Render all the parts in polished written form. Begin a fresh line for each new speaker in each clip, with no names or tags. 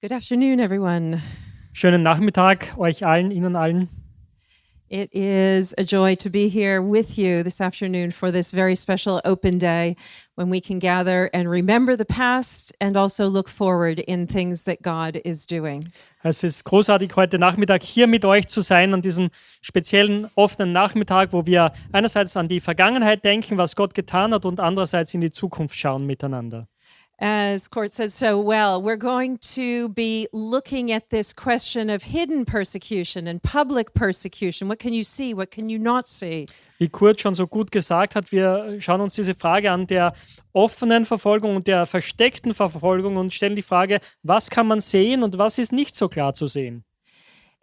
Good afternoon, everyone.
Schönen Nachmittag euch allen, Ihnen allen.
It is a joy to be here with you this afternoon for this very special open day when we can gather and remember the past and also look forward in things that God is doing.
Es ist großartig, heute Nachmittag hier mit euch zu sein, an diesem speziellen offenen Nachmittag, wo wir einerseits an die Vergangenheit denken, was Gott getan hat, und andererseits in die Zukunft schauen miteinander.
As Court said so well, we're going to be looking at this question of hidden persecution and public persecution. What can you see? What can you not see?
Wie Kurt schon so gut gesagt hat, wir schauen uns diese Frage an der offenen Verfolgung und der versteckten Verfolgung und stellen die Frage, was kann man sehen und was ist nicht so klar zu sehen?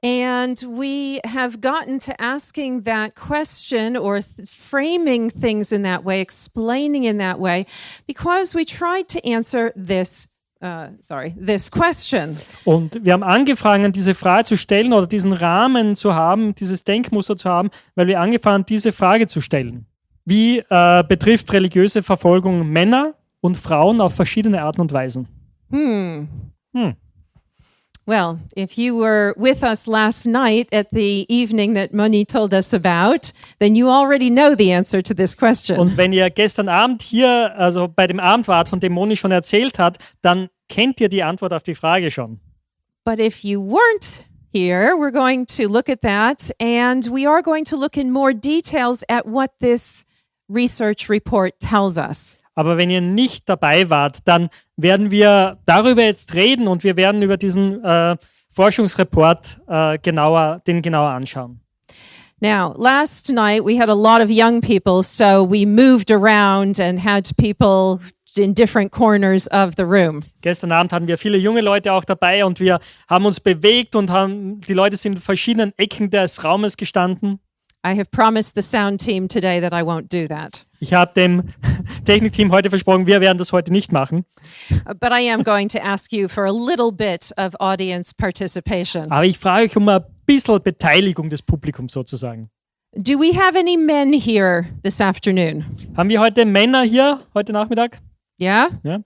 And we have gotten to asking that question or framing things in that way, explaining in that way, because we tried to answer this question.
Und wir haben angefangen, diese Frage zu stellen oder diesen Rahmen zu haben, dieses Denkmuster zu haben, weil wir angefangen, diese Frage zu stellen. Wie betrifft religiöse Verfolgung Männer und Frauen auf verschiedene Arten und Weisen?
Well, if you were with us last night at the evening that Moni told us about, then you already know the answer to this question.
Und wenn ihr gestern Abend hier, also bei dem Abend wart, von dem Moni schon erzählt hat, dann kennt ihr die Antwort auf die Frage schon.
But if you weren't here, we're going to look at that, and we are going to look in more details at what this research report tells us.
Aber wenn ihr nicht dabei wart, dann werden wir darüber jetzt reden und wir werden über diesen Forschungsreport genauer anschauen.
Now, last night we had a lot of young people, so we moved around and had people in different corners of the room.
Gestern Abend hatten wir viele junge Leute auch dabei und wir haben uns bewegt und die Leute sind in verschiedenen Ecken des Raumes gestanden.
I have promised the sound team today that I won't do that.
Ich habe dem Technikteam heute versprochen, wir werden das heute nicht machen.
But I am going to ask you for a little bit of audience participation.
Aber ich frage euch um ein bisschen Beteiligung des Publikums sozusagen.
Do we have any men here this afternoon?
Haben wir heute Männer hier, heute Nachmittag?
Yeah?
Ja.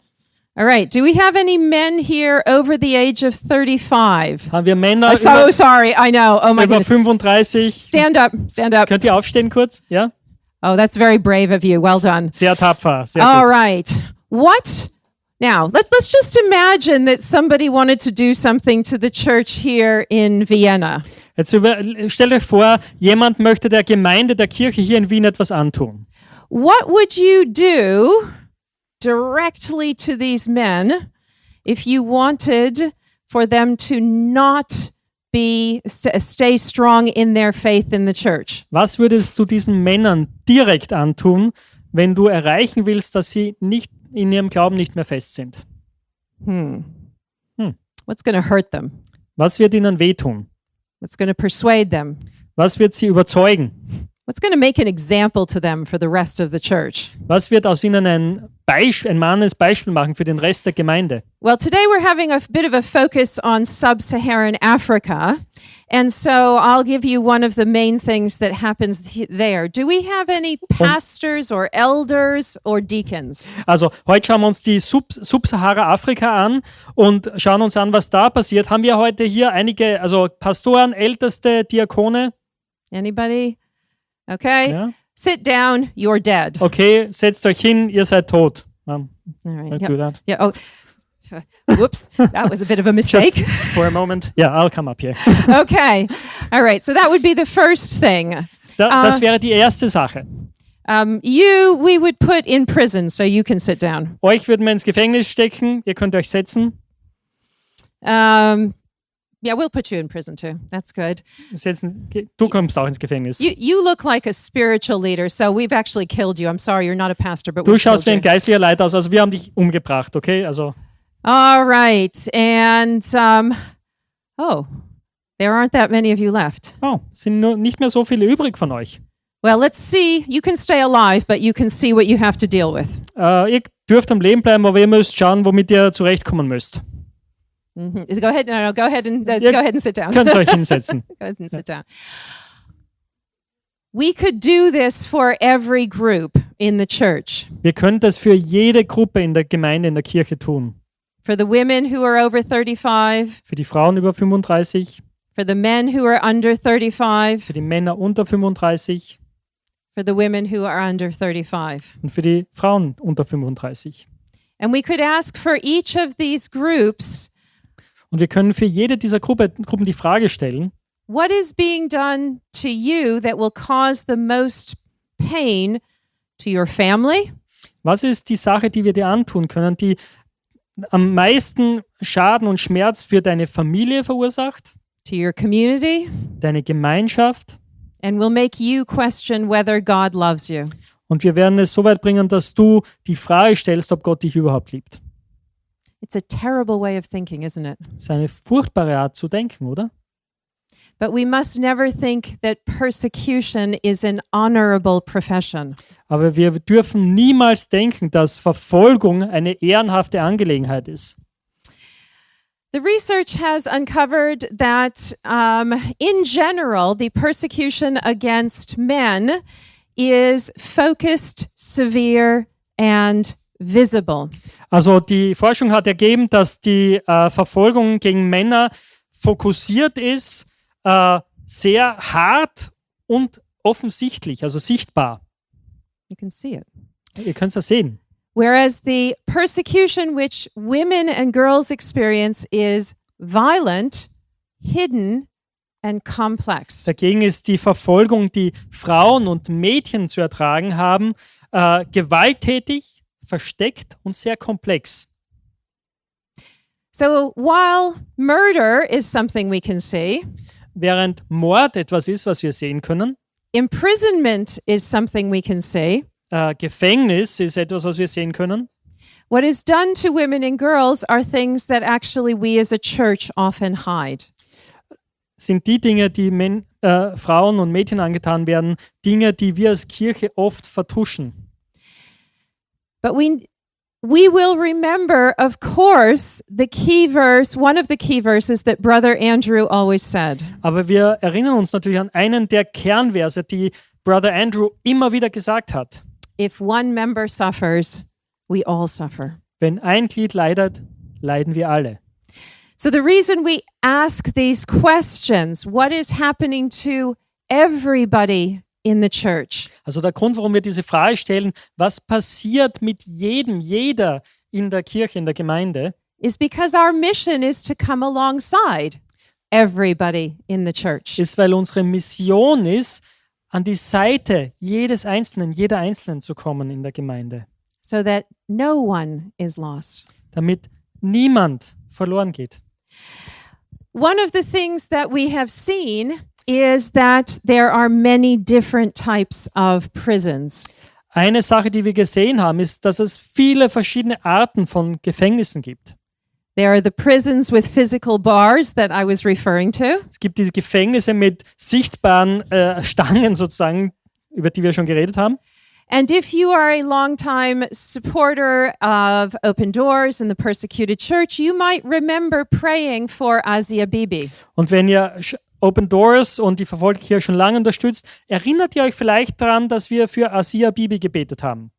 All right. Do we have any men here over the age of 35?
Haben wir Männer
So sorry. I know. Oh my
über
goodness.
35?
Stand up. Stand up.
Könnt ihr aufstehen kurz? Ja?
Oh, that's very brave of you. Well done.
Sehr tapfer. Sehr
All
gut.
right. What? Now, let's just imagine that somebody wanted to do something to the church here in Vienna.
Jetzt stellt euch vor, jemand möchte der Gemeinde, der Kirche hier in Wien etwas antun.
What would you do directly to these men if you wanted for them to not stay strong in their faith in the church?
Was würdest du diesen Männern direkt antun, wenn du erreichen willst, dass sie nicht in ihrem Glauben nicht mehr fest sind?
What's going to hurt them?
Was wird ihnen wehtun?
What's going to persuade them?
Was wird sie überzeugen?
What's going to make an example to them for the rest of the church?
Was wird aus ihnen ein mahnendes Beispiel machen für den Rest der Gemeinde?
Well, today we're having a bit of a focus on sub-Saharan Africa. And so I'll give you one of the main things that happens there. Do we have any pastors or elders or deacons?
Also, heute schauen wir uns die Sub-Sahara-Afrika an und schauen uns an, was da passiert. Haben wir heute hier einige, also Pastoren, Älteste, Diakone?
Anybody? Okay.
Ja.
Sit down, you're dead.
Okay, setzt euch hin, ihr seid tot.
All right.
Do that.
Yeah. Oh. Whoops. That was a bit of a mistake.
Just for a moment. Yeah, I'll come up here.
Okay. All right. So that would be the first thing.
Das wäre die erste Sache.
We would put in prison, so you can sit down.
Euch würden wir ins Gefängnis stecken, ihr könnt euch setzen.
Yeah, we'll put you in prison too. That's good.
Du kommst auch ins Gefängnis.
You look like a spiritual leader, so we've actually killed you. I'm sorry, you're not a pastor, but
Du schaust wie ein geistlicher Leiter aus, also wir haben dich umgebracht, okay? Also.
All right, and there aren't that many of you left.
Oh, sind nur nicht mehr so viele übrig von euch.
Well, let's see. You can stay alive, but you can see what you have to deal with.
Ihr dürft am Leben bleiben, aber ihr müsst schauen, womit ihr zurechtkommen müsst.
Go ahead. No, go ahead and sit down.
Könnt ihr euch hinsetzen.
Go ahead and sit down. We could do this for every group in the church.
Wir können das für jede Gruppe in der Gemeinde, in der Kirche tun.
For the women who are over 35,
für die Frauen über 35,
for the men who are under 35,
für die Männer unter 35
for the women who are under 35.
und für die Frauen unter 35.
And we could ask for each of these groups,
Und wir können für jede dieser Gruppen die Frage stellen,
what is being done to you that will cause the most pain to your family,
was ist die Sache, die wir dir antun können, die am meisten Schaden und Schmerz für deine Familie verursacht,
to your community,
deine Gemeinschaft,
and will make you question whether God loves you?
und wir werden es so weit bringen, dass du die Frage stellst, ob Gott dich überhaupt liebt.
It's a terrible way of thinking, isn't it?
Das ist eine furchtbare Art zu denken, oder?
But we must never think that persecution is an honorable profession.
Aber wir dürfen niemals denken, dass Verfolgung eine ehrenhafte Angelegenheit ist.
The research has uncovered that, in general, the persecution against men is focused, severe, and visible.
Also die Forschung hat ergeben, dass die Verfolgung gegen Männer fokussiert ist, sehr hart und offensichtlich, also sichtbar.
You can see it.
Ihr könnt es ja sehen.
Whereas the persecution which women and girls experience is violent, hidden, and complex.
Dagegen ist die Verfolgung, die Frauen und Mädchen zu ertragen haben, gewalttätig, versteckt und sehr komplex.
So while murder is something we can see,
Während Mord etwas ist, was wir sehen können,
imprisonment is something we can see,
Gefängnis ist etwas, was wir sehen können,
what is done to women and girls are things that actually we as a church often hide.
sind die Dinge, die Frauen und Mädchen angetan werden, Dinge, die wir als Kirche oft vertuschen.
But we will remember, of course, the key verse, one of the key verses that Brother Andrew always said.
Aber wir erinnern uns natürlich an einen der Kernverse, die Brother Andrew immer wieder gesagt hat.
If one member suffers, we all suffer.
Wenn ein Glied leidet, leiden wir alle.
So the reason we ask these questions, what is happening to everybody in the church?
Also der Grund, warum wir diese Frage stellen, was passiert mit jeder in der Kirche, in der Gemeinde,
Is because our mission is to come alongside everybody in the church.
ist, weil unsere Mission ist, an die Seite jedes Einzelnen, jeder Einzelnen zu kommen in der Gemeinde,
So that no one is lost.
damit niemand verloren geht.
One of the things that we have seen is that there are many different types of prisons.
Eine Sache, die wir gesehen haben, ist, dass es viele verschiedene Arten von Gefängnissen gibt.
There are the prisons with physical bars that I was referring to.
Es gibt diese Gefängnisse mit sichtbaren Stangen sozusagen, über die wir schon geredet haben.
And if you are a longtime supporter of Open Doors and the persecuted church, you might remember praying for Asia Bibi.
Und wenn ihr Open Doors und die verfolgte Kirche schon lange unterstützt, erinnert ihr euch vielleicht daran, dass wir für Asia Bibi gebetet haben.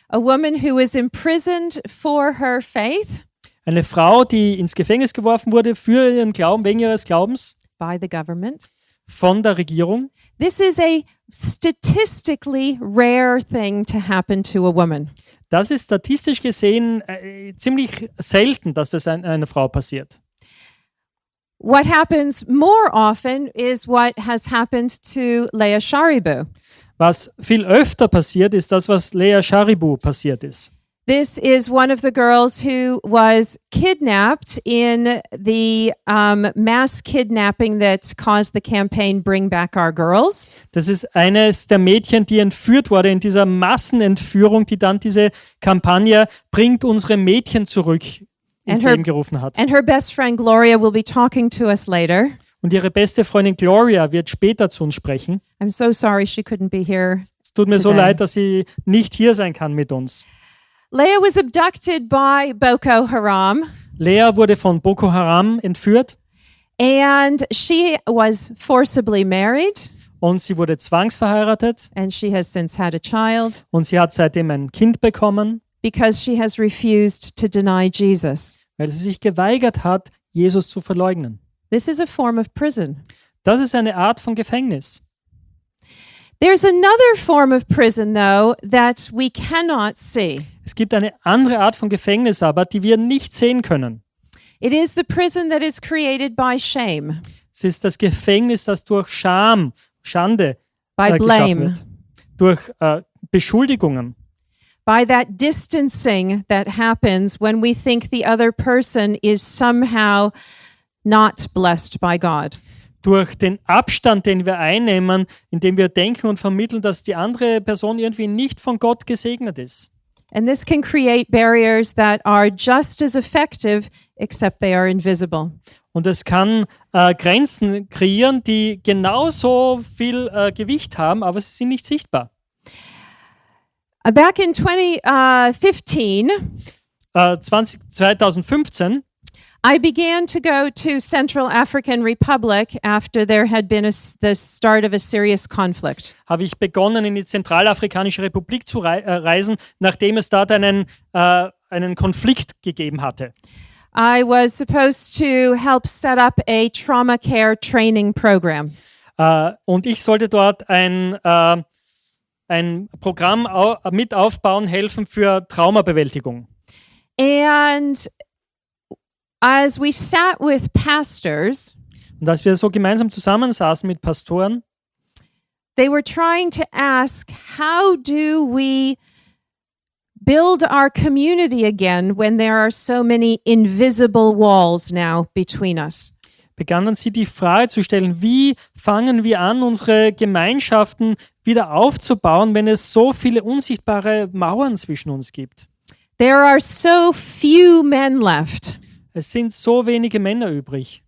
A woman who was imprisoned for her faith
Eine Frau, die ins Gefängnis geworfen wurde für ihren Glauben, wegen ihres Glaubens,
by the government.
von der Regierung.
This is a statistically rare thing to happen to a woman.
Das ist statistisch gesehen ziemlich selten, dass das einer Frau passiert.
What happens more often is what has happened to Leah Sharibu.
Was viel öfter passiert, ist das, was Leah Sharibu passiert ist.
This is one of the girls who was kidnapped in the mass kidnapping that caused the campaign Bring Back Our Girls.
Das ist eines der Mädchen, die entführt wurde in dieser Massenentführung, die dann diese Kampagne Bringt unsere Mädchen zurück ins Leben gerufen hat.
And her best friend Gloria will be talking to us later.
Und ihre beste Freundin Gloria wird später zu uns sprechen.
I'm so sorry she couldn't be here.
Es tut mir so
today.
leid, dass sie nicht hier sein kann mit uns.
Leah was abducted by Boko Haram,
Lea wurde von Boko Haram entführt
and she was forcibly married,
und sie wurde zwangsverheiratet
and she has since had a child
und sie hat seitdem ein Kind bekommen,
because she has refused to deny Jesus.
weil sie sich geweigert hat, Jesus zu verleugnen.
This is a form of prison.
Das ist eine Art von Gefängnis.
There's another form of prison, though, that we cannot see.
Es gibt eine andere Art von Gefängnis aber, die wir nicht sehen können.
It is the prison that is created by shame,
Es ist das Gefängnis, das durch Scham, Schande
by
geschaffen
blame,
wird. Durch Beschuldigungen.
by that distancing that happens when we think the other person is somehow not blessed by God.
Durch den Abstand, den wir einnehmen, indem wir denken und vermitteln, dass die andere Person irgendwie nicht von Gott gesegnet ist.
And this can create barriers that are just as effective, except they are invisible.
Und es kann Grenzen kreieren, die genauso viel Gewicht haben, aber sie sind nicht sichtbar.
Back in 2015,
2015
I began to go to Central African Republic after there had been the start of a serious conflict.
habe ich begonnen, in die Zentralafrikanische Republik zu reisen, nachdem es dort einen Konflikt gegeben hatte.
I was supposed to help set up a trauma care training program.
Und ich sollte dort ein Programm mit aufbauen, helfen für Traumabewältigung.
And as we sat with pastors,
Und als wir so gemeinsam zusammensaßen mit Pastoren,
they were trying to ask, how do we build our community again when there are so many invisible walls now between us?
begannen sie die Frage zu stellen, wie fangen wir an, unsere Gemeinschaften wieder aufzubauen, wenn es so viele unsichtbare Mauern zwischen uns gibt.
There are so few men left,
Es sind so wenige Männer übrig.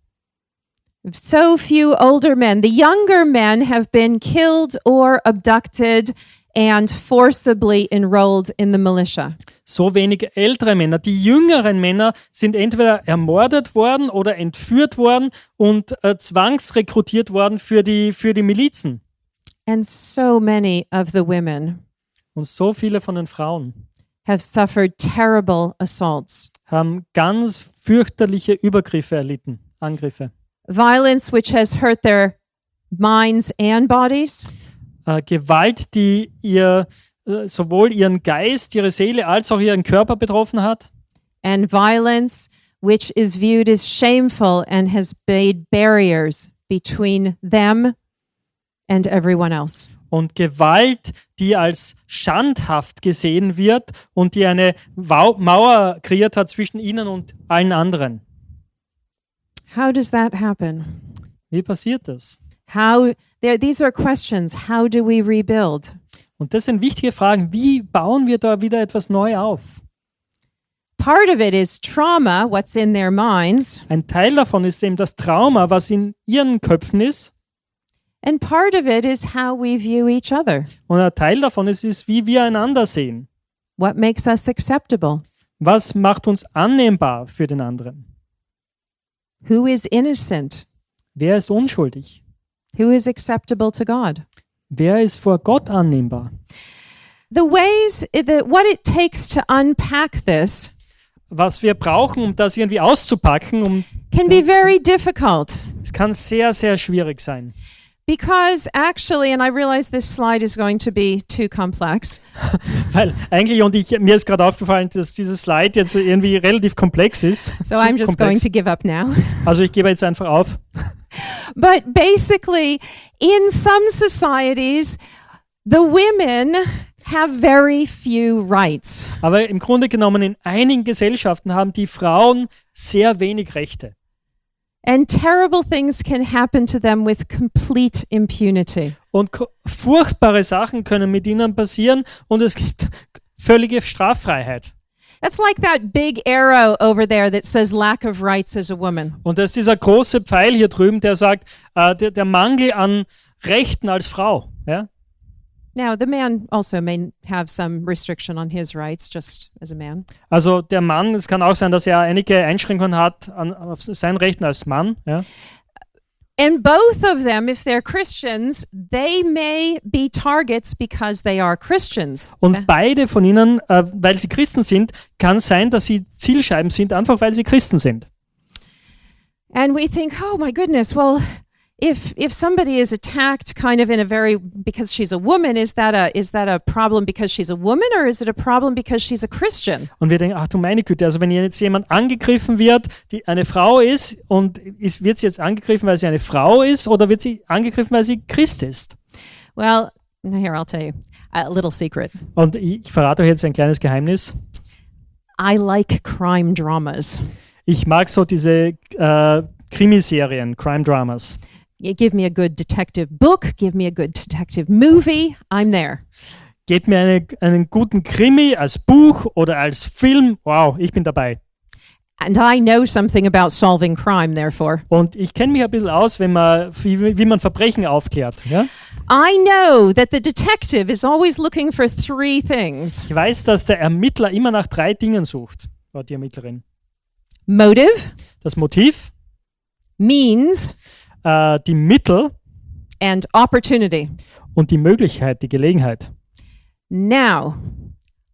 so few older men. The younger men have been killed or abducted and forcibly enrolled in the militia.
So wenige ältere Männer. Die jüngeren Männer sind entweder ermordet worden oder entführt worden und zwangsrekrutiert worden für die Milizen.
And so many of the women
Und so viele von den Frauen
have suffered terrible assaults.
haben ganz fürchterliche Übergriffe erlitten, Angriffe.
Violence which has hurt their minds and bodies,
Gewalt, die sowohl ihren Geist, ihre Seele als auch ihren Körper betroffen hat.
and violence which is viewed as shameful and has made barriers between them and everyone else.
Und Gewalt, die als schandhaft gesehen wird und die eine Mauer kreiert hat zwischen ihnen und allen anderen.
How does that happen?
Wie passiert das?
These are questions. How do we rebuild?
Und das sind wichtige Fragen. Wie bauen wir da wieder etwas neu auf?
Part of it is trauma, what's in their minds,
Ein Teil davon ist eben das Trauma, was in ihren Köpfen ist.
and part of it is how we view each other.
Und ein Teil davon ist, wie wir einander sehen.
What makes us acceptable?
Was macht uns annehmbar für den anderen?
Who is innocent?
Wer ist unschuldig?
Who is acceptable to God?
Wer ist vor Gott annehmbar?
The ways, what it takes to unpack this
Was wir brauchen, um das irgendwie auszupacken,
can be very difficult
es kann sehr, sehr schwierig sein.
because actually, and I realize this slide is going to be too complex,
Weil eigentlich, mir ist gerade aufgefallen, dass dieses Slide jetzt irgendwie relativ komplex ist.
so I'm just going to give up now.
Also ich gebe jetzt einfach auf.
But basically, in some societies, the women have very few rights.
Aber im Grunde genommen in einigen Gesellschaften haben die Frauen sehr wenig Rechte.
And terrible things can happen to them with complete impunity.
Und furchtbare Sachen können mit ihnen passieren und es gibt völlige Straffreiheit.
That's like that big arrow over there that says lack of rights as a woman.
Und das ist dieser große Pfeil hier drüben, der sagt, der Mangel an Rechten als Frau. Ja?
Now, the man also may have some restriction on his rights, just as a man.
Also der Mann, es kann auch sein, dass er einige Einschränkungen hat auf seinen Rechten als Mann. Ja?
And both of them, if they're Christians, they may be targets because they are Christians.
Und beide von ihnen, weil sie Christen sind, kann sein, dass sie Zielscheiben sind, einfach weil sie Christen sind.
And we think, oh my goodness, well, if somebody is attacked kind of in a very, because she's a woman, is that a problem because she's a woman, or is it a problem because she's a Christian?
Und wir denken, ach du meine Güte, also wenn jetzt jemand angegriffen wird, die eine Frau ist, und wird sie jetzt angegriffen, weil sie eine Frau ist, oder wird sie angegriffen, weil sie Christ ist?
Well, here, I'll tell you a little secret.
Und ich verrate euch jetzt ein kleines Geheimnis.
I like crime dramas.
Ich mag so diese Krimiserien, Crime Dramas.
You give me a good detective book, give me a good detective movie, I'm there.
Gebt mir einen guten Krimi als Buch oder als Film, wow, ich bin dabei.
And I know something about solving crime, therefore.
Und ich kenne mich ein bisschen aus, wie man Verbrechen aufklärt. Ja?
I know that the detective is always looking for 3 things.
Ich weiß, dass der Ermittler immer nach 3 Dingen sucht, oder die Ermittlerin.
Motive,
Das Motiv,
means,
die Mittel
and opportunity.
und die Möglichkeit, die Gelegenheit.
Now,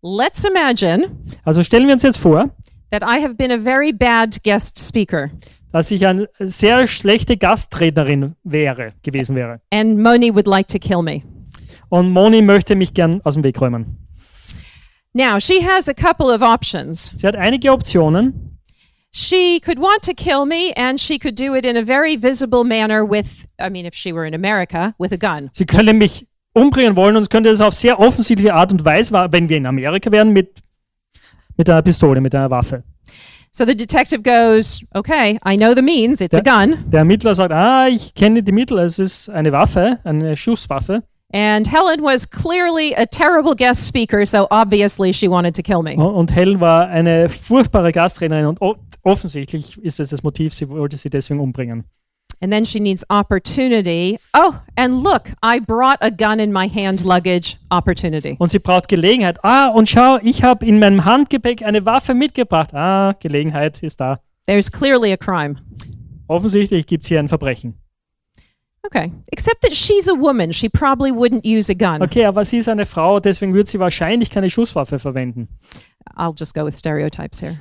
let's imagine
Also stellen wir uns jetzt vor,
that I have been a very bad guest speaker,
dass ich eine sehr schlechte Gastrednerin gewesen wäre.
and Moni would like to kill me.
Und Moni möchte mich gern aus dem Weg räumen.
Now, she has a couple of options.
Sie hat einige Optionen.
She could want to kill me, and she could do it in a very visible manner with, I mean, if she were in America, with a gun.
Sie könnte mich umbringen wollen und könnte das auf sehr offensichtliche Art und Weise, wenn wir in Amerika wären, mit einer Pistole, mit einer Waffe.
So the detective goes, okay, I know the means, it's a gun.
Der Ermittler sagt, ich kenne die Mittel, es ist eine Waffe, eine Schusswaffe.
And Helen was clearly a terrible guest speaker, so obviously she wanted to kill me.
Und Helen war eine furchtbare Gastrednerin und offensichtlich ist es das Motiv, sie wollte sie deswegen umbringen.
And then she needs opportunity. Oh, and look, I brought a gun in my hand luggage. Opportunity.
Und sie braucht Gelegenheit. Und schau, ich habe in meinem Handgepäck eine Waffe mitgebracht. Gelegenheit ist da.
There's clearly a crime.
Offensichtlich gibt es hier ein Verbrechen.
Okay, except that she's a woman. She probably wouldn't use a gun.
Okay, aber sie ist eine Frau, deswegen wird sie wahrscheinlich keine Schusswaffe verwenden.
I'll just go with stereotypes here.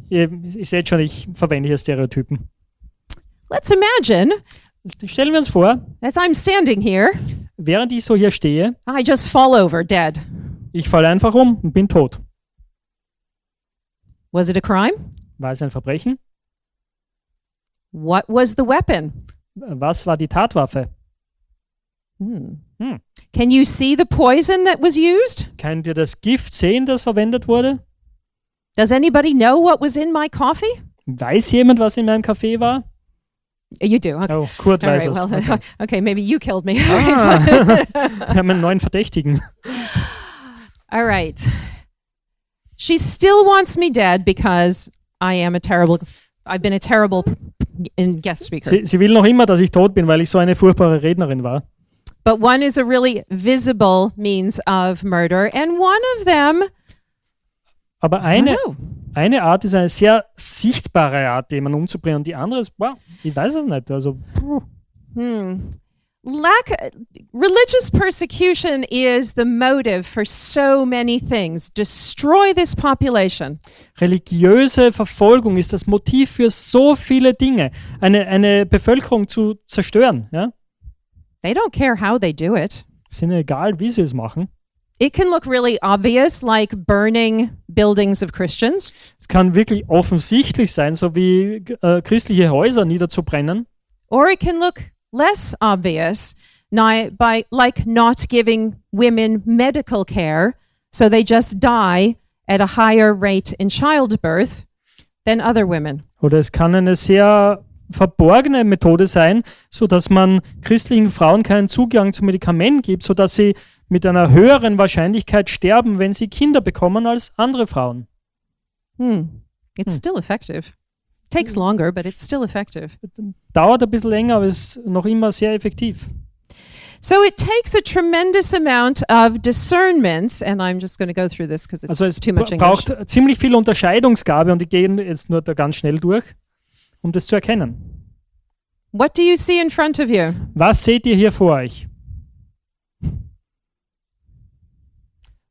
Ihr seht schon, ich verwende hier Stereotypen.
Let's imagine,
Stellen wir uns vor,
as I'm standing here,
während ich so hier stehe,
I just fall over dead.
ich falle einfach um und bin tot.
Was it a crime?
War es ein Verbrechen?
What was the weapon?
Was war die Tatwaffe?
Can you see the poison that was used?
Könnt ihr das Gift sehen, das verwendet wurde?
Does anybody know what was in my coffee?
Weiß jemand, was in meinem Kaffee war?
You do. Okay.
Oh, Kurt
All
weiß
right,
es.
well, okay, maybe you killed me.
Wir haben einen neuen Verdächtigen.
All right. She still wants me dead because I've been a terrible guest speaker.
Sie will noch immer, dass ich tot bin, weil ich so eine furchtbare Rednerin war.
But one is a really visible means of murder, and one of them,
Aber eine Art ist eine sehr sichtbare Art, jemanden umzubringen, und die andere ist, ich weiß es nicht. Also,
religious persecution is the motive for so many things. Destroy this population.
religiöse Verfolgung ist das Motiv für so viele Dinge, eine Bevölkerung zu zerstören. Ja?
They don't care how they do it.
Es ist ihnen egal, wie sie es machen.
It can look really obvious, like burning buildings of Christians.
Es kann wirklich offensichtlich sein, so wie christliche Häuser niederzubrennen.
Or it can look less obvious, like not giving women medical care, so they just die at a higher rate in childbirth than other women.
Oder es kann eine sehr verborgene Methode sein, sodass man christlichen Frauen keinen Zugang zu Medikamenten gibt, sodass sie mit einer höheren Wahrscheinlichkeit sterben, wenn sie Kinder bekommen, als andere Frauen.
It's still effective. Takes longer, but it's still effective.
Dauert ein bisschen länger, aber ist noch immer sehr effektiv.
So it takes a tremendous amount of discernment, and I'm just going to go through this because it's
Also es
too much English.
braucht ziemlich viel Unterscheidungsgabe, und ich gehe jetzt nur da ganz schnell durch, um das zu erkennen.
What do you see in front of you?
Was seht ihr hier vor euch?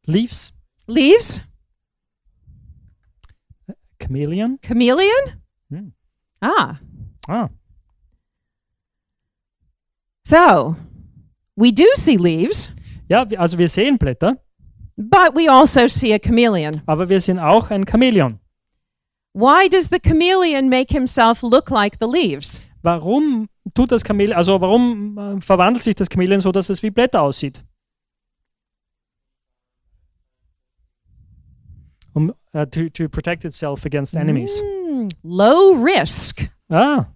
Leaves?
Leaves?
Chameleon?
Chameleon?
Hm.
Ah.
Ah,
So, we do see leaves,
ja, also wir sehen Blätter,
but we also see a chameleon.
aber wir sehen auch ein Chamäleon.
Why does the chameleon make himself look like the leaves?
Warum tut das Chamäleon, also warum verwandelt sich das Chamäleon so, dass es wie Blätter aussieht? To protect itself against enemies.
Low risk.
Ah,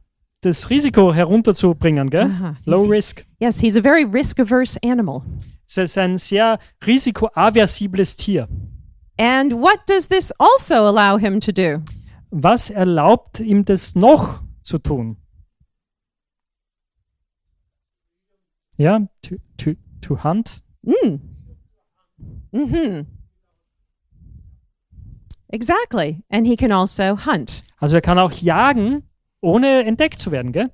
das Risiko herunterzubringen, gell?
Aha.
Low risk.
Yes, he's a very risk-averse animal.
Es ist ein sehr risikoaversibles Tier.
And what does this also allow him to do?
Was erlaubt ihm das noch zu tun? Ja, to hunt.
Exactly. And he can also hunt
Also er kann auch jagen, ohne entdeckt zu werden, gell?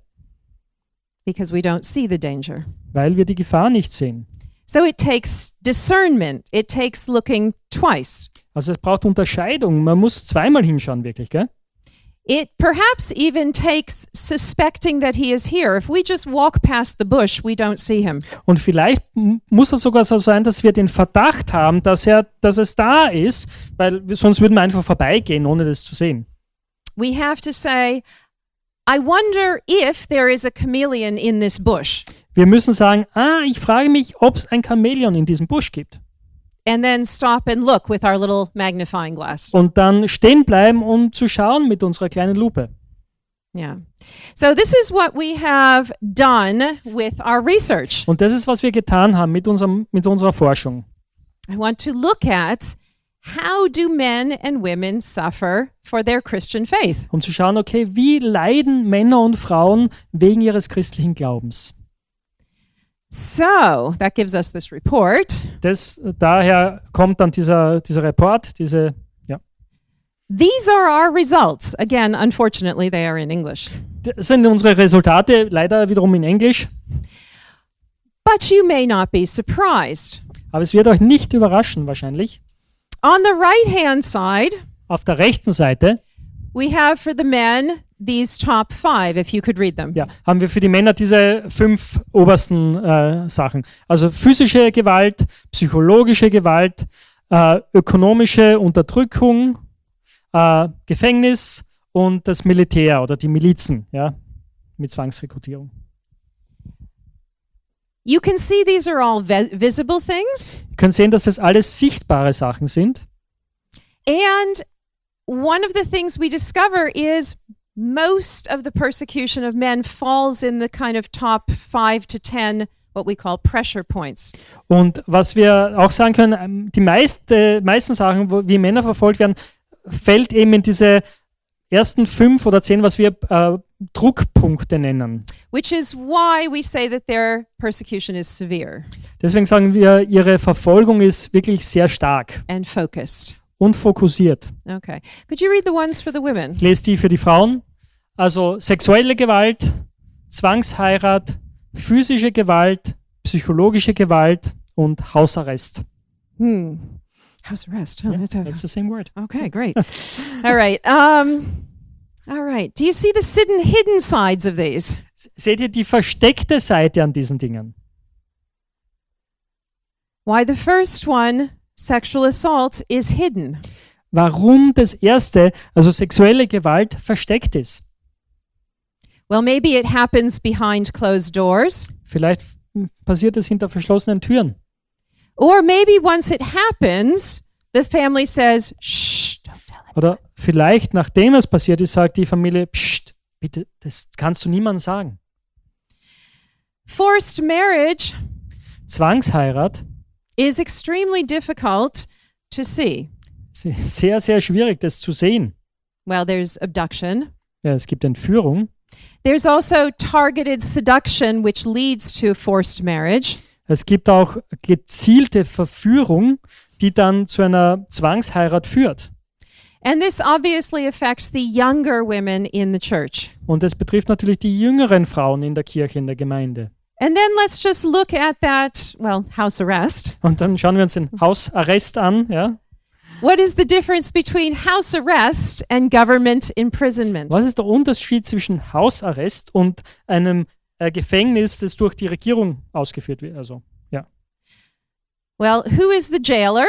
because we don't see the danger.
Weil wir die Gefahr nicht sehen.
So it takes discernment. It takes looking twice.
Also es braucht Unterscheidung. Man muss zweimal hinschauen, wirklich, gell?
It perhaps even takes suspecting that he is here. If we just walk past the bush, we don't see him.
Und vielleicht muss es sogar so sein, dass wir den Verdacht haben, dass es da ist, weil sonst würden wir einfach vorbeigehen, ohne das zu sehen.
We have to say, I wonder if there is a chameleon in this bush.
Wir müssen sagen, ich frage mich, ob es ein Chamäleon in diesem Busch gibt.
And then stop and look with our little magnifying glass.
Und dann stehen bleiben, um zu schauen mit unserer kleinen Lupe.
Yeah. So this is what we have done with our research.
Und das ist, was wir getan haben mit unserer Forschung.
I want to look at how do men and women suffer for their Christian faith?
Um zu schauen, okay, wie leiden Männer und Frauen wegen ihres christlichen Glaubens?
So that gives us this report.
Daher kommt dann dieser Report,
These are our results. Again, unfortunately, they are in English.
Das sind unsere Resultate, leider wiederum in Englisch.
But you may not be surprised.
Aber es wird euch nicht überraschen wahrscheinlich.
On the right-hand side,
Auf der rechten Seite
we have for the men these top 5, if you could read them.
haben wir für die Männer diese 5 obersten Sachen. Also physische Gewalt, psychologische Gewalt, ökonomische Unterdrückung, Gefängnis und das Militär oder die Milizen, mit Zwangsrekrutierung.
You can see these are all visible things.
Ihr könnt sehen, dass das alles sichtbare Sachen sind.
And one of the things we discover is most of the persecution of men falls in the kind of top 5 to 10, what we call pressure points.
Und was wir auch sagen können, die meisten Sachen, wie Männer verfolgt werden, fällt eben in diese ersten 5 oder 10, was wir Druckpunkte nennen.
Which is why we say that their persecution is severe
Deswegen sagen wir, ihre Verfolgung ist wirklich sehr stark
and focused.
und fokussiert.
Okay. Could you read the ones for the women?
Ich lese die für die Frauen. Also sexuelle Gewalt, Zwangsheirat, physische Gewalt, psychologische Gewalt und Hausarrest.
House arrest. Oh,
Yeah,
that's
that's the same word.
okay, great. All right. All right. Do you see the hidden sides of these?
Seht ihr die versteckte Seite an diesen Dingen?
Why the first one, sexual assault, is hidden?
Warum das erste, also sexuelle Gewalt, versteckt ist?
Well, maybe it happens behind closed doors.
Vielleicht passiert es hinter verschlossenen Türen.
Or maybe once it happens, the family says, shh, don't tell it.
Oder vielleicht, nachdem es passiert ist, sagt die Familie, psst, bitte, das kannst du niemandem sagen.
Forced marriage
Zwangsheirat,
is extremely difficult to see.
sehr, sehr schwierig, das zu sehen.
Well, there's abduction.
Ja, es gibt Entführung.
There's also targeted seduction, which leads to forced marriage.
Es gibt auch gezielte Verführung, die dann zu einer Zwangsheirat führt.
And this obviously affects the younger women in the church.
Und es betrifft natürlich die jüngeren Frauen in der Kirche, in der Gemeinde.
And then let's just look at that, house arrest.
Und dann schauen wir uns den Hausarrest an. Ja?
What is the difference between house arrest and government imprisonment?
Was ist der Unterschied zwischen Hausarrest und einem Gefängnis, das durch die Regierung ausgeführt wird? Also, ja.
Well, who is the jailer?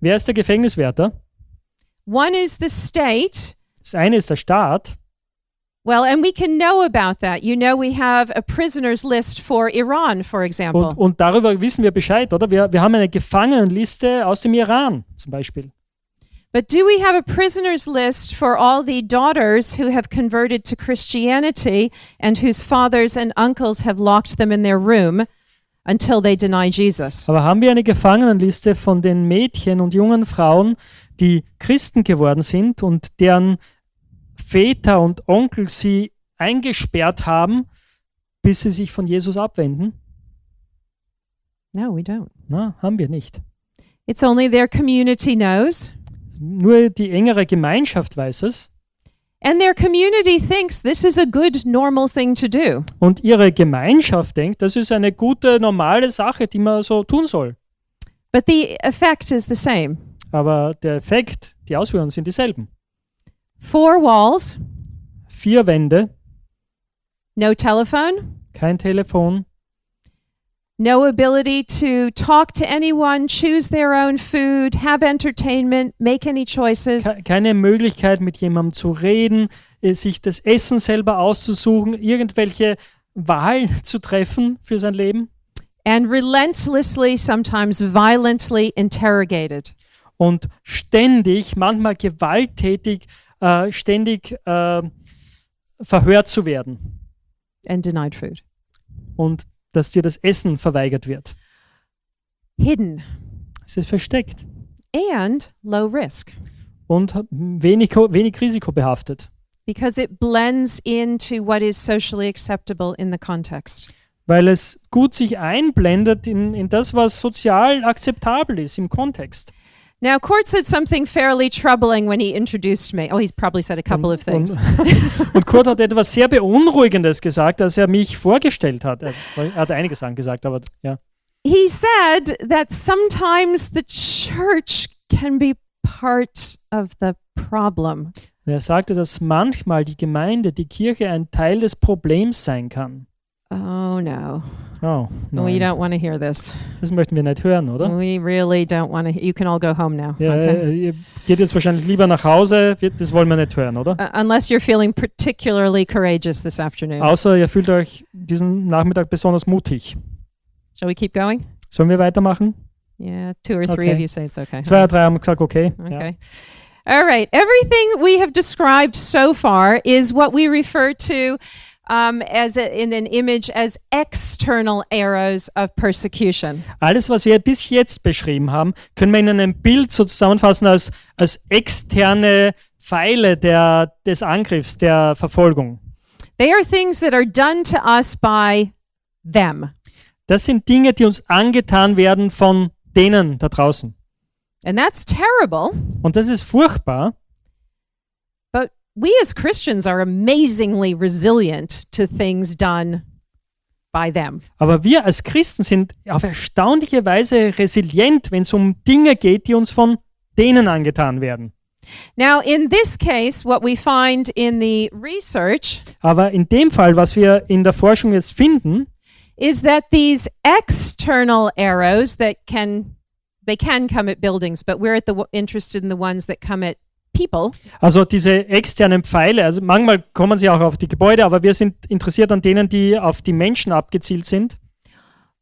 Wer ist der Gefängniswärter?
One is the state.
Das eine ist der Staat.
Well, and we can know about that. You know, we have a prisoners list for Iran, for example.
Und darüber wissen wir Bescheid, oder? Wir haben eine Gefangenenliste aus dem Iran zum Beispiel.
But do we have a prisoners list for all the daughters who have converted to Christianity and whose fathers and uncles have locked them in their room until they deny Jesus?
Aber haben wir eine Gefangenenliste von den Mädchen und jungen Frauen, die Christen geworden sind und deren Väter und Onkel sie eingesperrt haben, bis sie sich von Jesus abwenden?
No, we don't.
Na, haben wir nicht.
It's only their community knows.
Nur die engere Gemeinschaft weiß es.
And their community thinks this is a good, normal thing to do.
Und ihre Gemeinschaft denkt, das ist eine gute, normale Sache, die man so tun soll.
But the effect is the same.
Aber der Effekt, die Auswirkungen sind dieselben.
4 walls,
4 Wände,
no telephone,
kein Telefon,
no ability to talk to anyone, choose their own food, have entertainment, make any choices.
Keine Möglichkeit, mit jemandem zu reden, sich das Essen selber auszusuchen, irgendwelche Wahlen zu treffen für sein Leben.
And relentlessly, sometimes violently interrogated.
Und ständig, manchmal gewalttätig, ständig verhört zu werden.
And denied food.
Und dass dir das Essen verweigert wird.
Hidden.
Es ist versteckt.
And low risk.
Und wenig risikobehaftet.
Because it blends into what is socially acceptable in the context.
Weil es gut sich einblendet in das, was sozial akzeptabel ist im Kontext.
Now, Kurt said something fairly troubling when he introduced me. Oh, he's probably said a couple of things.
Und Kurt hat etwas sehr Beunruhigendes gesagt, als er mich vorgestellt hat. Er hat einiges angesagt, aber ja.
He said that sometimes the church can be part of the problem.
Er sagte, dass manchmal die Gemeinde, die Kirche ein Teil des Problems sein kann.
Oh, no.
Oh, nein.
We don't want to hear this.
Das möchten wir nicht hören, oder?
We really don't want to. You can all go home now.
Ja,
Okay?
ihr geht jetzt wahrscheinlich lieber nach Hause. Das wollen wir nicht hören, oder?
Unless you're feeling particularly courageous this afternoon.
Außer ihr fühlt euch diesen Nachmittag besonders mutig.
Shall we keep going?
Sollen wir weitermachen?
Yeah, 2 or 3
Okay.
of you say it's okay.
2 oder 3 haben gesagt, okay.
Okay. All right. Everything we have described so far is what we refer to in an image as external arrows of persecution.
Alles, was wir bis jetzt beschrieben haben, können wir in einem Bild so zusammenfassen als externe Pfeile des Angriffs, der Verfolgung.
They are things that are done to us by them.
Das sind Dinge, die uns angetan werden von denen da draußen.
And that's terrible.
Und das ist furchtbar.
But we as Christians are amazingly resilient to things done by them.
Aber wir als Christen sind auf erstaunliche Weise resilient, wenn es um Dinge geht, die uns von denen angetan werden.
Now, in this case, what we find in the research
Aber in dem Fall, was wir in der Forschung jetzt finden,
is that these external arrows that can come at buildings, but we're interested in the ones that come at people.
also diese externen Pfeile, also manchmal kommen sie auch auf die Gebäude, aber wir sind interessiert an denen, die auf die Menschen abgezielt sind.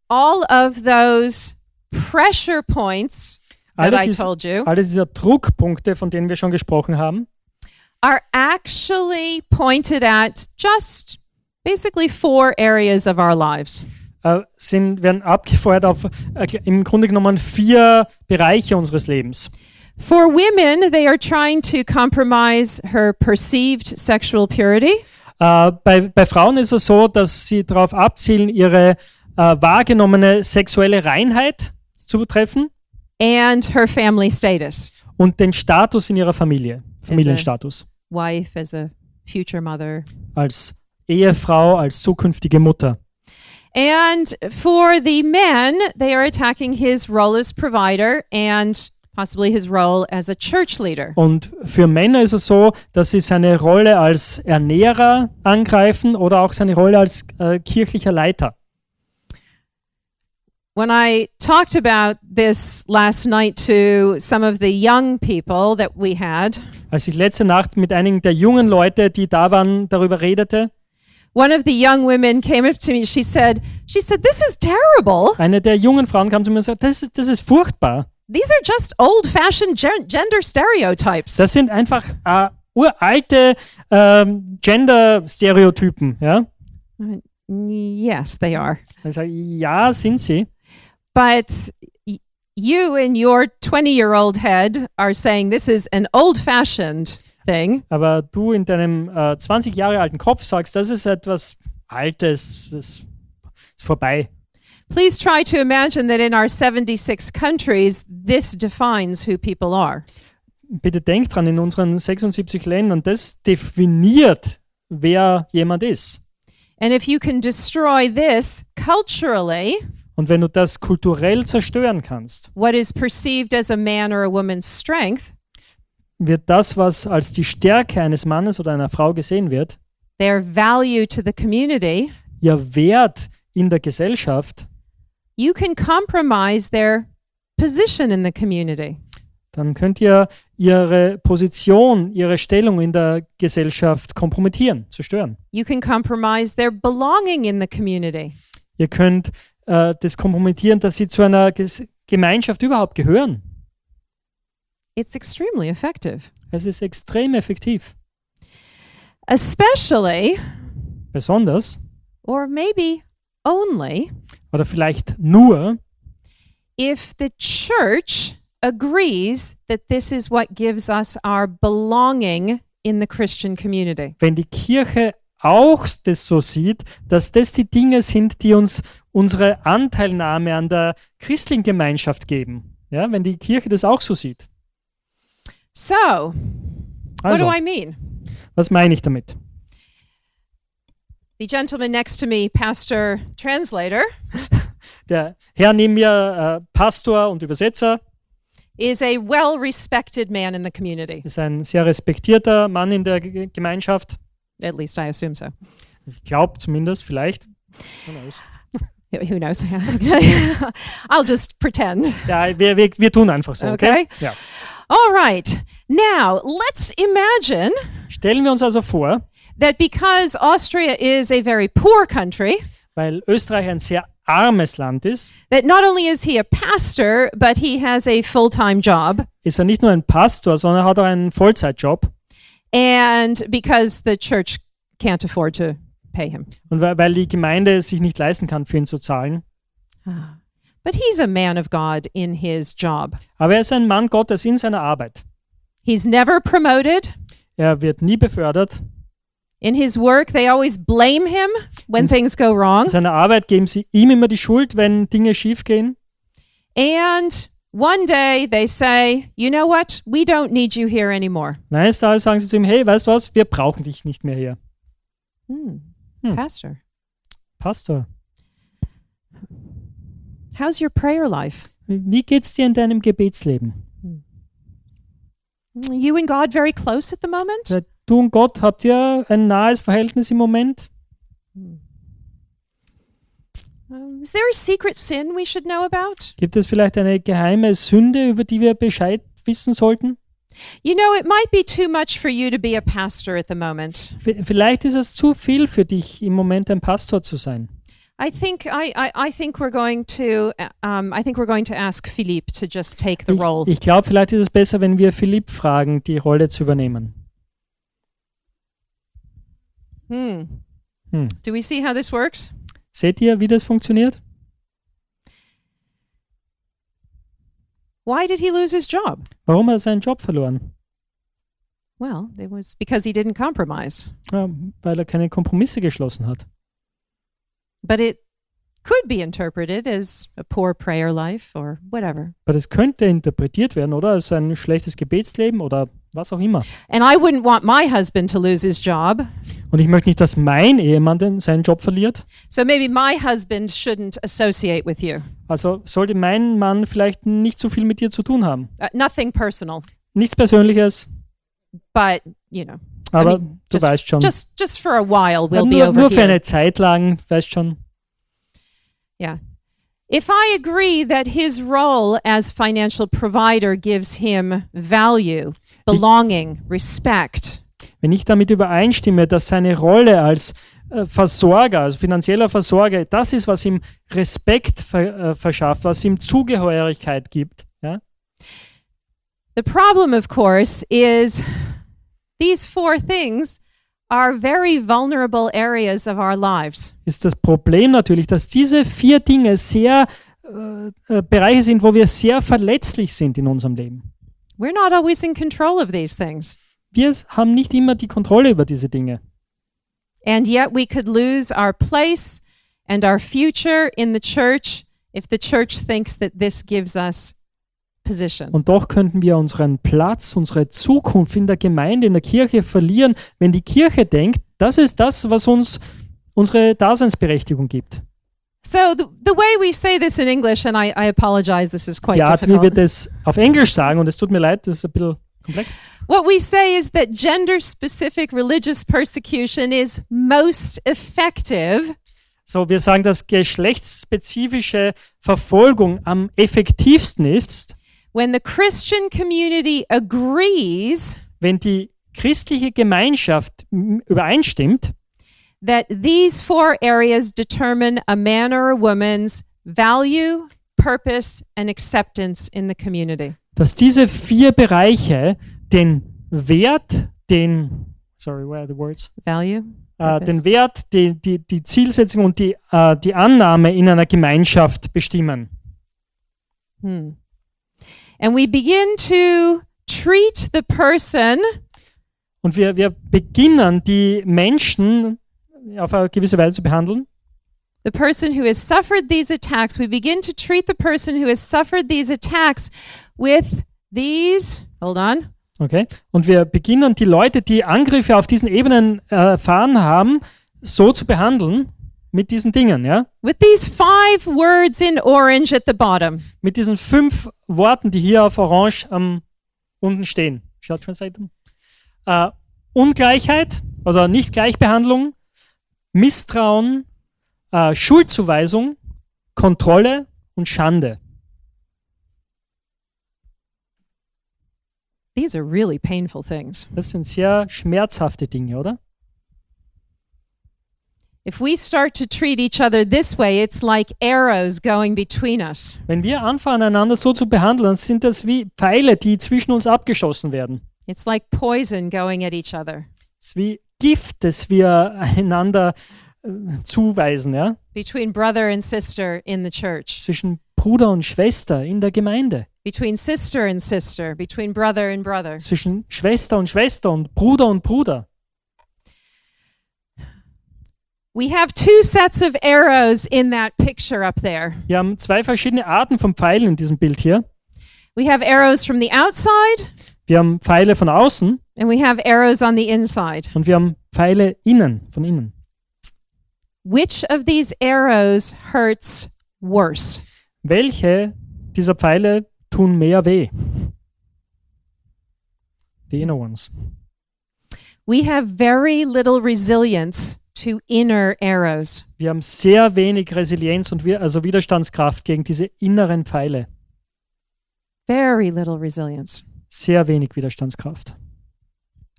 All of those pressure points that I told you
Alle dieser Druckpunkte, von denen wir schon gesprochen haben,
are actually pointed at just basically 4 areas of our lives.
werden abgefeuert auf im Grunde genommen 4 Bereiche unseres Lebens.
For women, they are trying to compromise her perceived sexual purity.
Bei Frauen ist es so, dass sie darauf abzielen, ihre wahrgenommene sexuelle Reinheit zu treffen
And her family status.
und den Status in ihrer Familie, Familienstatus.
Wife, as a future mother.
Als Ehefrau, als zukünftige Mutter.
And for the men, they are attacking his role as provider and possibly his role as a church leader.
Und für Männer ist es so, dass sie seine Rolle als Ernährer angreifen oder auch seine Rolle als kirchlicher Leiter.
When I talked about this last night to some of the young people that we had,
Als ich letzte Nacht mit einigen der jungen Leute, die da waren, darüber redete,
one of the young women came up to me. She said, "This is terrible.
eine der jungen Frauen kam zu mir und sagte, das ist furchtbar.
These are just old-fashioned gender stereotypes."
Das sind einfach uralte Gender-Stereotypen. Ja?
Yes, they are.
Ich sage, ja, sind sie.
But you in your 20-year-old head are saying this is an old-fashioned thing.
Aber du in deinem 20 Jahre alten Kopf sagst, das ist etwas Altes, das ist vorbei.
Please try to imagine that in our 76 countries, this defines who people are.
Bitte denk dran, in unseren 76 Ländern, das definiert, wer jemand ist.
And if you can destroy this culturally,
Und wenn du das kulturell zerstören kannst,
what is perceived as a man or a woman's strength,
wird das, was als die Stärke eines Mannes oder einer Frau gesehen wird,
their value to the community,
ihr Wert in der Gesellschaft,
you can compromise their position in the community.
dann könnt ihr ihre Position, ihre Stellung in der Gesellschaft kompromittieren, zerstören.
You can compromise their belonging in the community.
Ihr könnt das kompromittieren, dass sie zu einer Gemeinschaft überhaupt gehören.
It's extremely effective.
Es ist extrem effektiv.
Especially,
Besonders,
or maybe only,
oder vielleicht nur,
if the church agrees that this is what gives us our belonging in the Christian community.
wenn die Kirche auch das so sieht, dass das die Dinge sind, die uns unsere Anteilnahme an der christlichen Gemeinschaft geben. Ja, wenn die Kirche das auch so sieht.
So, what
Also,
do I mean?
was meine ich damit?
The gentleman next to me, pastor, translator,
Der Herr neben mir, Pastor und Übersetzer,
is a well-respected man in the community.
ist ein sehr respektierter Mann in der Gemeinschaft.
At least I assume so.
Ich glaube zumindest, vielleicht. Who knows?
Who knows? I'll just pretend.
Ja, wir tun einfach so, okay?
Okay.
Ja.
All right. Now, let's imagine
Stellen wir uns also vor,
that because Austria is a very poor country,
weil Österreich ein sehr armes Land ist,
that not only is he a pastor, but he has a full-time job.
ist er nicht nur ein Pastor, sondern hat auch einen Vollzeitjob.
And because the church can't afford to pay him.
Und weil die Gemeinde sich nicht leisten kann, für ihn zu zahlen.
But he's a man of God in his job.
Aber er ist ein Mann Gottes in seiner Arbeit.
He's never promoted.
Er wird nie befördert.
In his work, they always blame him when things go wrong.
In seiner Arbeit geben sie ihm immer die Schuld, wenn Dinge schiefgehen.
And one day they say, you know what? We don't need you here anymore.
Eines Tages sagen sie zu ihm, hey, weißt du was, wir brauchen dich nicht mehr hier.
Pastor,
Pastor,
how's your prayer life?
wie geht's dir in deinem Gebetsleben?
You and God very close at the moment?
Ja, du und Gott, habt ihr ein nahes Verhältnis im Moment?
Is there a secret sin we should know about?
Gibt es vielleicht eine geheime Sünde, über die wir Bescheid wissen sollten?
You know, it might be too much for you to be a pastor at the moment.
Vielleicht ist es zu viel für dich, im Moment ein Pastor zu sein.
I think we're going to ask Philippe to just take the role.
Ich glaube, vielleicht ist es besser, wenn wir Philipp fragen, die Rolle zu übernehmen.
Do we see how this works?
Seht ihr, wie das funktioniert?
Why did he lose his job?
Warum hat er seinen Job verloren?
Well, it was because he didn't compromise.
Ja, weil er keine Kompromisse geschlossen hat.
But it could be interpreted as a poor prayer life or whatever.
Aber das könnte interpretiert werden, oder? Als ein schlechtes Gebetsleben oder was auch immer.
And I wouldn't want my husband to lose his job.
Und ich möchte nicht, dass mein Ehemann seinen Job verliert.
So maybe my husband shouldn't associate with you.
Also sollte mein Mann vielleicht nicht so viel mit dir zu tun haben.
Nothing personal,
Nichts Persönliches,
but you know.
aber
I mean,
du weißt schon.
Just for a while we'll be over
Nur für
here.
eine Zeit lang, weißt schon.
Yeah. If I agree that his role as financial provider gives him value, belonging, respect,
Wenn ich damit übereinstimme, dass seine Rolle als Versorger, also finanzieller Versorger, das ist, was ihm Respekt verschafft, was ihm Zugehörigkeit gibt. Ja?
the problem, of course, is these four things are very vulnerable areas of our lives.
Ist das Problem natürlich, dass diese 4 Dinge sehr Bereiche sind, wo wir sehr verletzlich sind in unserem Leben.
We're not always in control of these things.
Wir haben nicht immer die Kontrolle über diese Dinge.
And yet we could lose our place and our future in the church if the church thinks that this gives us position.
Und doch könnten wir unseren Platz, unsere Zukunft in der Gemeinde, in der Kirche verlieren, wenn die Kirche denkt, das ist das, was uns unsere Daseinsberechtigung gibt.
So the way we say this in English, and I apologize, this is quite
Die Art, wie wir
difficult.
das auf Englisch sagen, und es tut mir leid, das ist ein bisschen komplex.
What we say is that gender-specific religious persecution is most effective
So, wir sagen, dass geschlechtsspezifische Verfolgung am effektivsten ist,
when the Christian community agrees
wenn die christliche Gemeinschaft übereinstimmt,
that these four areas determine a man or a woman's value, purpose, and acceptance in the community.
dass diese 4 Bereiche den Wert, sorry, where are the words?
Value,
Den Wert, die Zielsetzung und die Annahme in einer Gemeinschaft bestimmen.
And we begin to treat the person
Und wir beginnen, die Menschen auf eine gewisse Weise zu behandeln.
the person who has suffered these attacks, we begin to treat the person who has suffered these attacks with these, hold on,
Okay. Und wir beginnen, die Leute, die Angriffe auf diesen Ebenen erfahren haben, so zu behandeln mit diesen Dingen, ja?
with these 5 words in orange at the bottom.
Mit diesen 5 Worten, die hier auf Orange unten stehen. Shall I translate them? Ungleichheit, also Nicht-Gleichbehandlung, Misstrauen, Schuldzuweisung, Kontrolle und Schande.
These are really painful things.
Das sind sehr schmerzhafte Dinge, oder?
If we start to treat each other this way, it's like arrows going between us.
Wenn wir anfangen, einander so zu behandeln, dann sind das wie Pfeile, die zwischen uns abgeschossen werden.
It's like poison going at each other.
Es ist wie Gift, das wir einander zuweisen, ja?
Between brother and sister in the church.
Zwischen Bruder und Schwester in der Gemeinde.
Between sister and sister. Between brother and brother.
Zwischen Schwester und Bruder und Bruder.
We have 2 sets of arrows in that picture up there.
Wir haben 2 verschiedene Arten von Pfeilen in diesem Bild hier.
We have arrows from the outside
Wir haben Pfeile von außen
and we have arrows on the inside.
und wir haben Pfeile von innen.
Which of these arrows hurts worse?
Welche dieser Pfeile tun mehr weh? The inner ones.
We have very little resilience to inner arrows.
Wir haben sehr wenig Resilienz und also Widerstandskraft gegen diese inneren Pfeile.
Very little resilience.
Sehr wenig Widerstandskraft.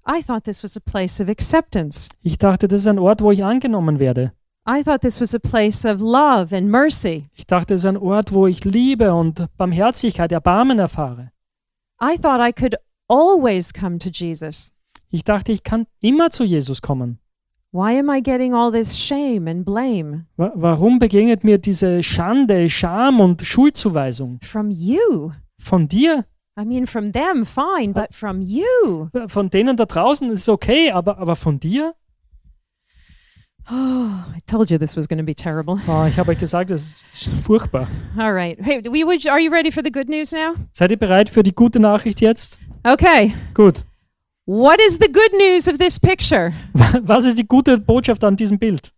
I thought this was a place of acceptance.
Ich dachte, das ist ein Ort, wo ich angenommen werde.
I thought this was a place of love and mercy.
Ich dachte, es ist ein Ort, wo ich Liebe und Barmherzigkeit, Erbarmen erfahre.
I thought I could always come to Jesus.
Ich dachte, ich kann immer zu Jesus kommen.
Why am I getting all this shame and blame?
Warum begegnet mir diese Schande, Scham und Schuldzuweisung?
From you.
Von dir?
I mean, from them, fine, but from you.
Von denen da draußen ist es okay, aber von dir?
Oh, I told you this was going to be terrible.
Oh, ich habe euch gesagt, das ist furchtbar.
All right. Hey, are you ready for the good news now?
Seid ihr bereit für die gute Nachricht jetzt?
Okay.
Gut.
What is the good news of this picture?
Was ist die gute Botschaft an diesem Bild?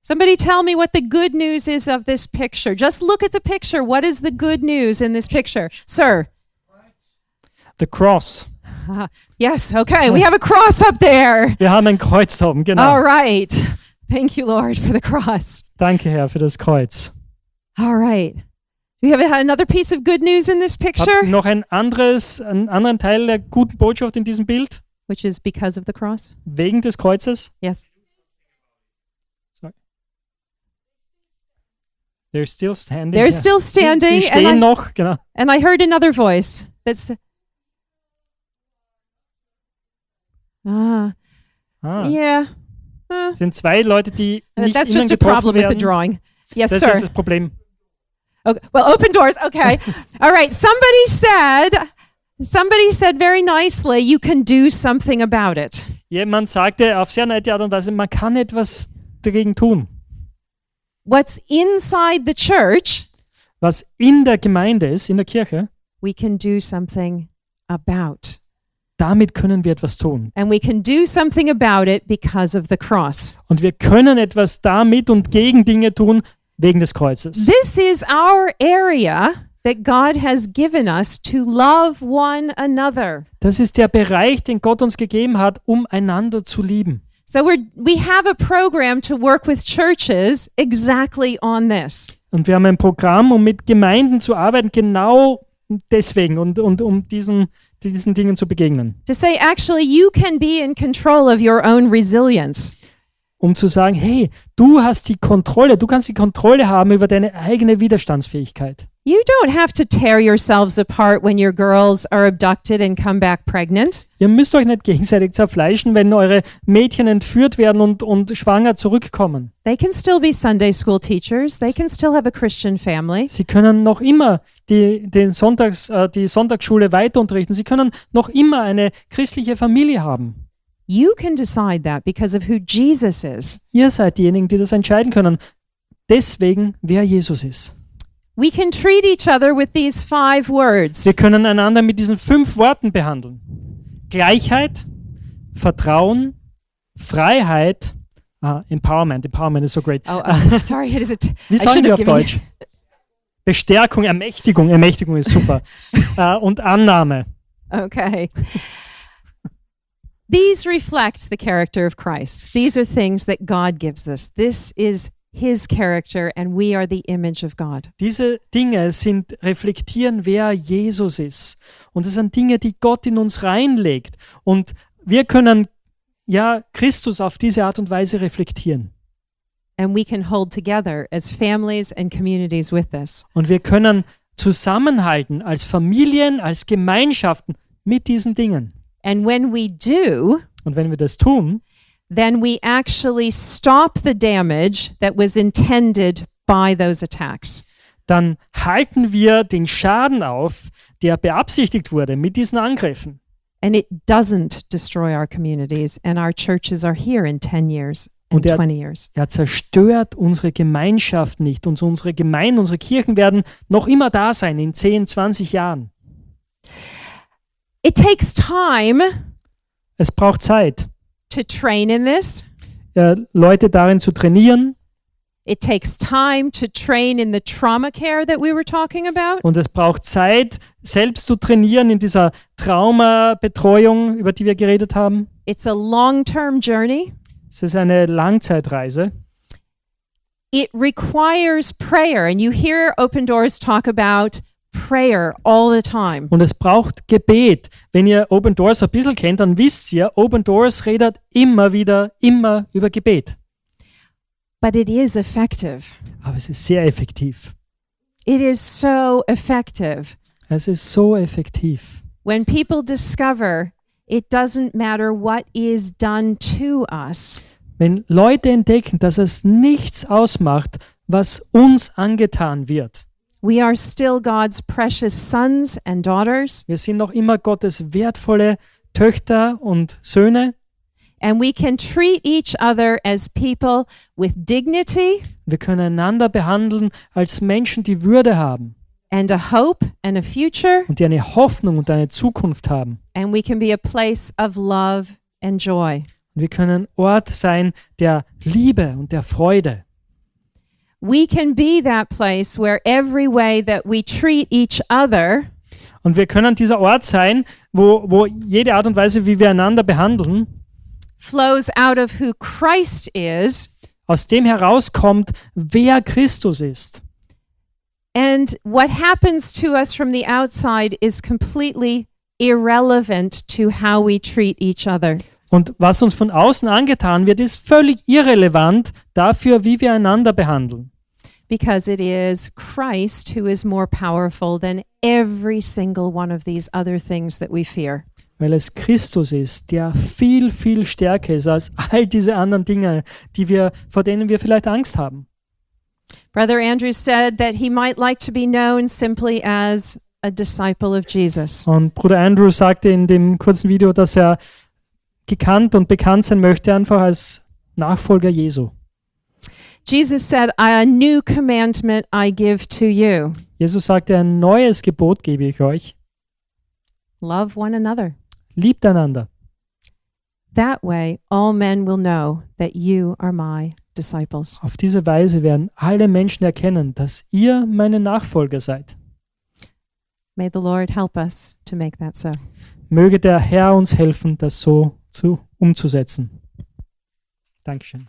Somebody tell me what the good news is of this picture. Just look at the picture. What is the good news in this picture? Sir.
The cross.
Yes, okay. We have a cross up there.
Wir haben ein Kreuz da oben, genau.
All right. Thank you, Lord, for the cross.
Danke, Herr, für das Kreuz.
All right. Do we have another piece of good news in this
Habt
picture?
ihr noch einen anderen Teil der guten Botschaft in diesem Bild?
Which is because of the cross?
Wegen des Kreuzes?
Yes.
Sorry. They're still standing.
They're still standing.
Sie stehen noch, genau.
And I heard another voice that's yeah.
Sind zwei Leute, die nicht
That's
innen
just a
getroffen
problem with the
werden.
drawing. Yes,
Das
sir.
ist das Problem.
Okay. Well, open doors. Okay. All right. Somebody said very nicely, you can do something about it.
Jemand sagte auf sehr nette Art und Weise, man kann etwas dagegen tun.
What's inside the church,
Was in der Gemeinde ist, in der Kirche,
we can do something about.
damit können wir etwas tun.
And we can do something about it because of the cross.
Und wir können etwas damit und gegen Dinge tun, wegen des Kreuzes.
This is our area that God has given us to love one another.
Das ist der Bereich, den Gott uns gegeben hat, um einander zu lieben.
So we have a program to work with churches exactly on this.
Und wir haben ein Programm, um mit Gemeinden zu arbeiten, genau deswegen und um diesen Dingen zu begegnen.
To say, actually, you can be in control of your own resilience.
Um zu sagen, hey, du kannst die Kontrolle haben über deine eigene Widerstandsfähigkeit.
You don't have to tear yourselves apart when your girls are abducted and come back pregnant.
Ihr müsst euch nicht gegenseitig zerfleischen, wenn eure Mädchen entführt werden und schwanger zurückkommen.
They can still be Sunday school teachers. They can still have a Christian family.
Sie können noch immer die Sonntagsschule weiter unterrichten. Sie können noch immer eine christliche Familie haben.
You can decide that because of who Jesus is.
Ihr seid diejenigen, die das entscheiden können. Deswegen, wer Jesus ist.
We can treat each other with these 5 words.
Wir können einander mit diesen 5 Worten behandeln. Gleichheit, Vertrauen, Freiheit, Empowerment. Empowerment is so great.
Oh, sorry. It is
Wie sagen wir auf Deutsch? Bestärkung, Ermächtigung. Ermächtigung ist super. Und Annahme.
Okay. These reflect the character of Christ. These are things that God gives us. This is His character and we are the image of God.
Diese Dinge reflektieren, wer Jesus ist. Und das sind Dinge, die Gott in uns reinlegt. Und wir können Christus auf diese Art und Weise reflektieren.
And we can hold together as families and communities with this.
Und wir können zusammenhalten als Familien, als Gemeinschaften mit diesen Dingen.
And when we do,
und wenn wir das tun,
then we actually stop the damage that was intended by those attacks.
Dann halten wir den Schaden auf, der beabsichtigt wurde mit diesen Angriffen.
And it doesn't destroy our communities and our churches are here in 10 years and 20 years.
Er zerstört unsere Gemeinschaft nicht und unsere Gemeinden, unsere Kirchen werden noch immer da sein in 10, 20 Jahren.
It takes time.
Es braucht Zeit,
to train in this.
Leute darin zu trainieren.
It takes time to train in the trauma care that we were talking about.
Und es braucht Zeit, selbst zu trainieren in dieser Traumabetreuung, über die wir geredet haben.
It's a long-term journey.
Es ist eine Langzeitreise.
It requires prayer, and you hear Open Doors talk about prayer all the time.
Und es braucht Gebet. Wenn ihr Open Doors ein bisschen kennt, dann wisst ihr, Open Doors redet immer über Gebet.
But it is effective.
Aber es ist sehr effektiv.
It is so effective.
Es ist so effektiv.
When people discover it doesn't matter what is done to us.
Wenn Leute entdecken, dass es nichts ausmacht, was uns angetan wird.
We are still God's precious sons and daughters.
Wir sind noch immer Gottes wertvolle Töchter und Söhne.
And we can treat each other as people with dignity
Wir können einander behandeln als Menschen, die Würde haben
and a hope and a future.
und die eine Hoffnung und eine Zukunft haben.
And we can be a place of love and joy.
Und wir können ein Ort sein der Liebe und der Freude.
We can be that place where every way that we treat each other
Und wir können dieser Ort sein, wo jede Art und Weise, wie wir einander behandeln,
flows out of who Christ is.
aus dem herauskommt, wer Christus ist.
And what happens to us from the outside is completely irrelevant to how we treat each other.
Und was uns von außen angetan wird, ist völlig irrelevant dafür, wie wir einander behandeln.
Because it is Christ who is more powerful than every single one of these other things that we fear.
Weil es Christus ist, der viel, viel stärker ist als all diese anderen Dinge, vor denen wir vielleicht Angst haben.
Brother Andrew said that he might like to be known simply as a disciple of Jesus.
Und Bruder Andrew sagte in dem kurzen Video, dass er gekannt und bekannt sein möchte, einfach als Nachfolger Jesu.
Jesus said, "A new commandment I give to you.
Jesus sagte, ein neues Gebot gebe ich euch.
Love one another.
Liebt einander.
That way all men will know that you are my disciples."
Auf diese Weise werden alle Menschen erkennen, dass ihr meine Nachfolger seid.
May the Lord help us to make that so.
Möge der Herr uns helfen, das so umzusetzen. Dankeschön.